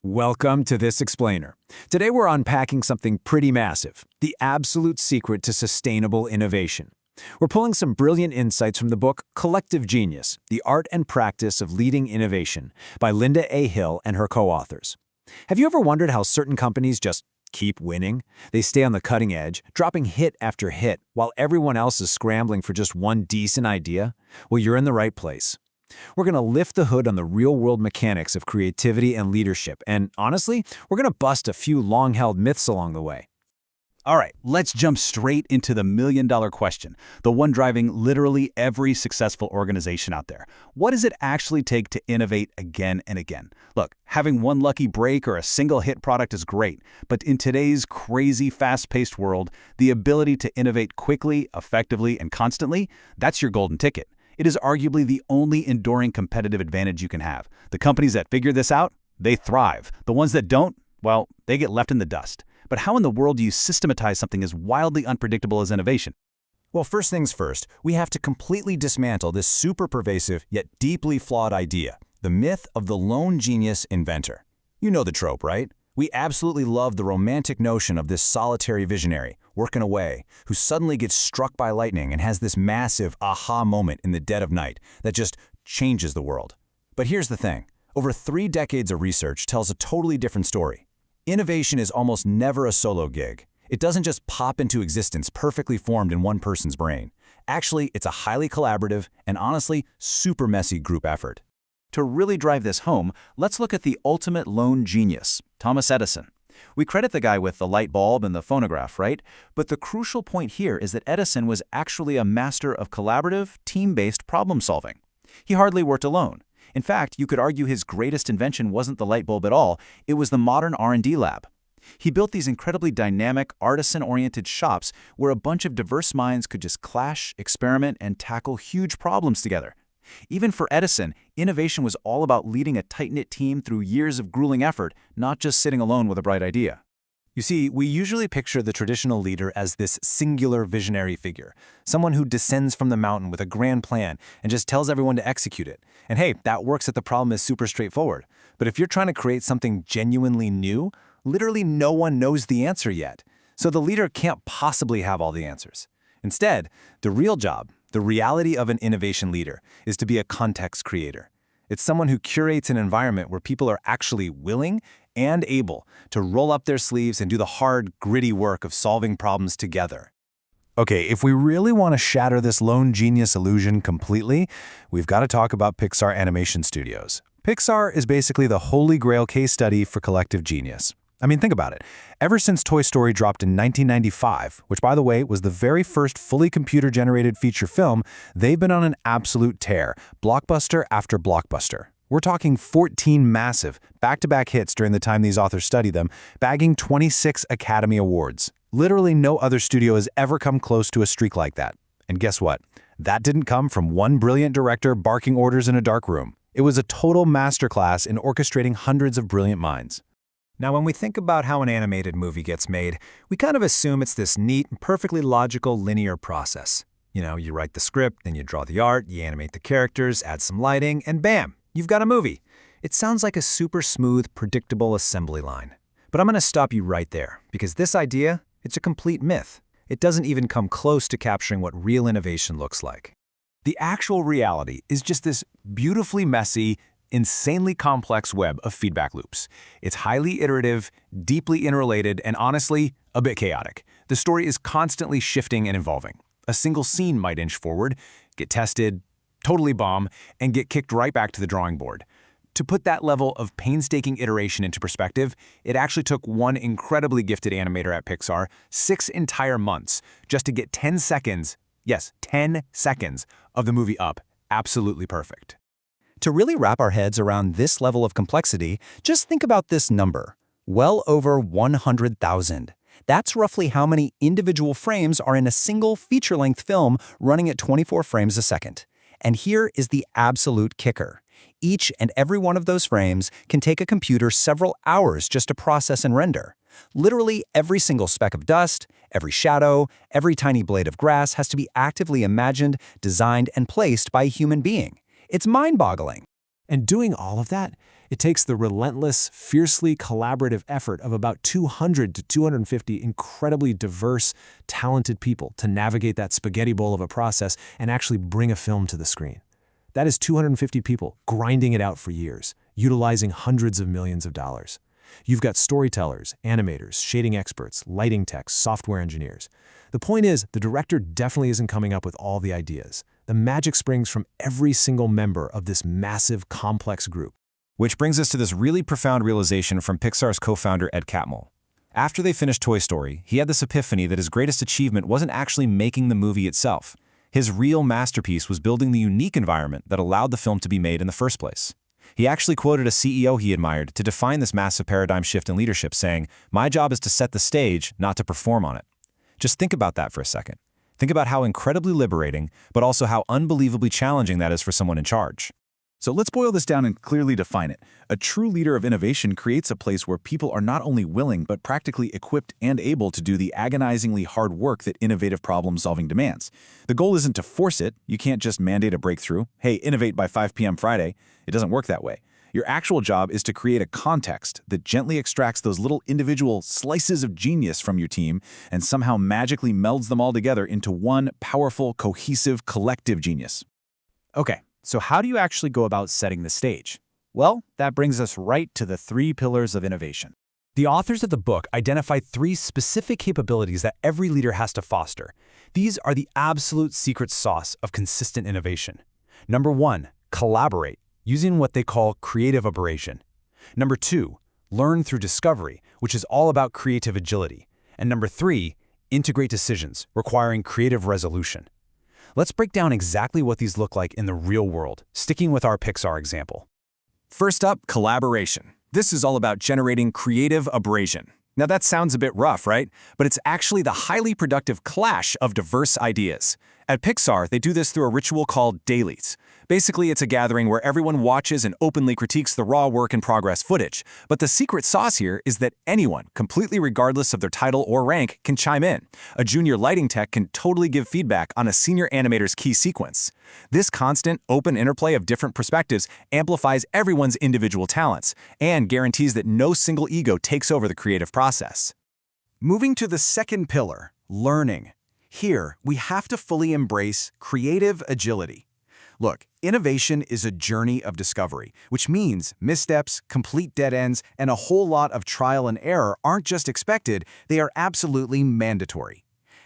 Welcome to This Explainer. Today we're unpacking something pretty massive, the absolute secret to sustainable innovation. We're pulling some brilliant insights from the book Collective Genius, The Art and Practice of Leading Innovation by Linda A. Hill and her co-authors. Have you ever wondered how certain companies just keep winning? They stay on the cutting edge, dropping hit after hit, while everyone else is scrambling for just one decent idea? Well, you're in the right place. We're going to lift the hood on the real-world mechanics of creativity and leadership, and honestly, we're going to bust a few long-held myths along the way. All right, let's jump straight into the million-dollar question, the one driving literally every successful organization out there. What does it actually take to innovate again and again? Look, having one lucky break or a single hit product is great, but in today's crazy, fast-paced world, the ability to innovate quickly, effectively, and constantly, that's your golden ticket. It is arguably the only enduring competitive advantage you can have. The companies that figure this out, they thrive. The ones that don't, well, they get left in the dust. But how in the world do you systematize something as wildly unpredictable as innovation? Well, first things first, we have to completely dismantle this super pervasive yet deeply flawed idea, the myth of the lone genius inventor. You know the trope, right? We absolutely love the romantic notion of this solitary visionary, working away, who suddenly gets struck by lightning and has this massive aha moment in the dead of night that just changes the world. But here's the thing. Over 3 decades of research tells a totally different story. Innovation is almost never a solo gig. It doesn't just pop into existence perfectly formed in one person's brain. Actually, it's a highly collaborative and honestly super messy group effort. To really drive this home, let's look at the ultimate lone genius, Thomas Edison. We credit the guy with the light bulb and the phonograph, right? But the crucial point here is that Edison was actually a master of collaborative, team-based problem solving. He hardly worked alone. In fact, you could argue his greatest invention wasn't the light bulb at all, it was the modern R&D lab. He built these incredibly dynamic, artisan-oriented shops where a bunch of diverse minds could just clash, experiment, and tackle huge problems together. Even for Edison, innovation was all about leading a tight-knit team through years of grueling effort, not just sitting alone with a bright idea. You see, we usually picture the traditional leader as this singular visionary figure, someone who descends from the mountain with a grand plan and just tells everyone to execute it. And hey, that works if the problem is super straightforward. But if you're trying to create something genuinely new, literally no one knows the answer yet. So the leader can't possibly have all the answers. Instead, the real job, the reality of an innovation leader, is to be a context creator. It's someone who curates an environment where people are actually willing and able to roll up their sleeves and do the hard, gritty work of solving problems together. Okay, if we really want to shatter this lone genius illusion completely, we've got to talk about Pixar Animation Studios. Pixar is basically the holy grail case study for collective genius. I mean, think about it. Ever since Toy Story dropped in 1995, which by the way was the very first fully computer-generated feature film, they've been on an absolute tear, blockbuster after blockbuster. We're talking 14 massive, back-to-back hits during the time these authors study them, bagging 26 Academy Awards. Literally no other studio has ever come close to a streak like that. And guess what? That didn't come from one brilliant director barking orders in a dark room. It was a total masterclass in orchestrating hundreds of brilliant minds. Now, when we think about how an animated movie gets made, we kind of assume it's this neat, perfectly logical, linear process. You know, you write the script, then you draw the art, you animate the characters, add some lighting, and bam, you've got a movie. It sounds like a super smooth, predictable assembly line. But I'm going to stop you right there, because this idea, it's a complete myth. It doesn't even come close to capturing what real innovation looks like. The actual reality is just this beautifully messy, insanely complex web of feedback loops. It's highly iterative, deeply interrelated, and honestly, a bit chaotic. The story is constantly shifting and evolving. A single scene might inch forward, get tested, totally bomb, and get kicked right back to the drawing board. To put that level of painstaking iteration into perspective, it actually took one incredibly gifted animator at Pixar 6 entire months just to get 10 seconds, yes, 10 seconds of the movie up absolutely perfect. To really wrap our heads around this level of complexity, just think about this number. Well over 100,000. That's roughly how many individual frames are in a single feature-length film running at 24 frames a second. And here is the absolute kicker. Each and every one of those frames can take a computer several hours just to process and render. Literally every single speck of dust, every shadow, every tiny blade of grass has to be actively imagined, designed, and placed by a human being. It's mind-boggling. And doing all of that, It takes the relentless, fiercely collaborative effort of about 200 to 250 incredibly diverse, talented people to navigate that spaghetti bowl of a process and actually bring a film to the screen. That is 250 people grinding it out for years, utilizing hundreds of millions of dollars. You've got storytellers, animators, shading experts, lighting techs, software engineers. The point is, the director definitely isn't coming up with all the ideas. The magic springs from every single member of this massive, complex group. Which brings us to this really profound realization from Pixar's co-founder Ed Catmull. After they finished Toy Story, he had this epiphany that his greatest achievement wasn't actually making the movie itself. His real masterpiece was building the unique environment that allowed the film to be made in the first place. He actually quoted a CEO he admired to define this massive paradigm shift in leadership, saying, "My job is to set the stage, not to perform on it." Just think about that for a second. Think about how incredibly liberating, but also how unbelievably challenging that is for someone in charge. So let's boil this down and clearly define it. A true leader of innovation creates a place where people are not only willing, but practically equipped and able to do the agonizingly hard work that innovative problem-solving demands. The goal isn't to force it. You can't just mandate a breakthrough. Hey, innovate by 5 p.m. Friday. It doesn't work that way. Your actual job is to create a context that gently extracts those little individual slices of genius from your team and somehow magically melds them all together into one powerful, cohesive, collective genius. Okay, so how do you actually go about setting the stage? Well, that brings us right to the 3 pillars of innovation. The authors of the book identified 3 specific capabilities that every leader has to foster. These are the absolute secret sauce of consistent innovation. Number 1, collaborate, using what they call creative operation. Number 2, learn through discovery, which is all about creative agility. And number 3, integrate decisions, requiring creative resolution. Let's break down exactly what these look like in the real world, sticking with our Pixar example. First up, collaboration. This is all about generating creative abrasion. Now that sounds a bit rough, right? But it's actually the highly productive clash of diverse ideas. At Pixar, they do this through a ritual called dailies. Basically, it's a gathering where everyone watches and openly critiques the raw work in progress footage. But the secret sauce here is that anyone, completely regardless of their title or rank, can chime in. A junior lighting tech can totally give feedback on a senior animator's key sequence. This constant, open interplay of different perspectives amplifies everyone's individual talents and guarantees that no single ego takes over the creative process. Moving to the second pillar, learning. Here, we have to fully embrace creative agility. Look, innovation is a journey of discovery, which means missteps, complete dead ends, and a whole lot of trial and error aren't just expected, they are absolutely mandatory.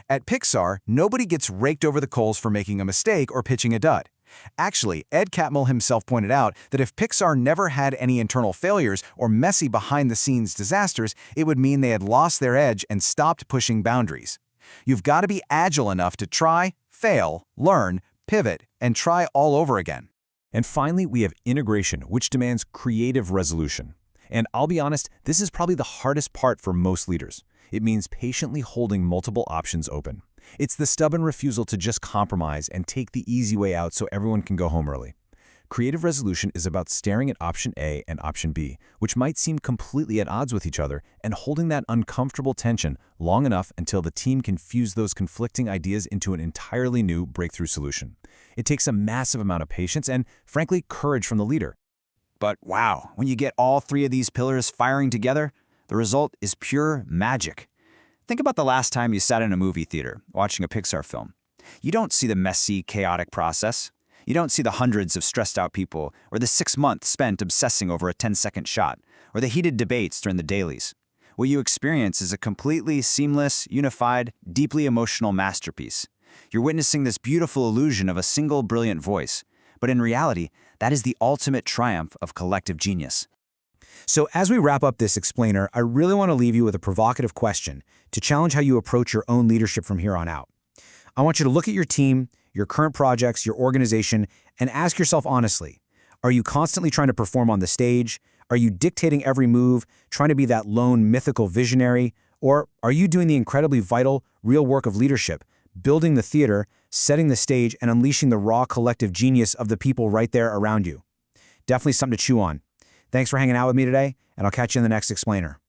At Pixar, nobody gets raked over the coals for making a mistake or pitching a dud. Actually, Ed Catmull himself pointed out that if Pixar never had any internal failures or messy behind-the-scenes disasters, it would mean they had lost their edge and stopped pushing boundaries. You've got to be agile enough to try, fail, learn, pivot, and try all over again. And finally, we have integration, which demands creative resolution. And I'll be honest, this is probably the hardest part for most leaders. It means patiently holding multiple options open. It's the stubborn refusal to just compromise and take the easy way out so everyone can go home early. Creative resolution is about staring at option A and option B, which might seem completely at odds with each other, and holding that uncomfortable tension long enough until the team can fuse those conflicting ideas into an entirely new breakthrough solution. It takes a massive amount of patience and, frankly, courage from the leader. But wow, when you get all 3 of these pillars firing together, the result is pure magic. Think about the last time you sat in a movie theater watching a Pixar film. You don't see the messy, chaotic process. You don't see the hundreds of stressed-out people, or the 6 months spent obsessing over a 10-second shot, or the heated debates during the dailies. What you experience is a completely seamless, unified, deeply emotional masterpiece. You're witnessing this beautiful illusion of a single brilliant voice, but in reality, that is the ultimate triumph of collective genius. So as we wrap up this explainer, I really want to leave you with a provocative question to challenge how you approach your own leadership from here on out. I want you to look at your team, your current projects, your organization, and ask yourself honestly, are you constantly trying to perform on the stage? Are you dictating every move, trying to be that lone mythical visionary? Or are you doing the incredibly vital, real work of leadership, building the theater, setting the stage, and unleashing the raw collective genius of the people right there around you? Definitely something to chew on. Thanks for hanging out with me today, and I'll catch you in the next explainer.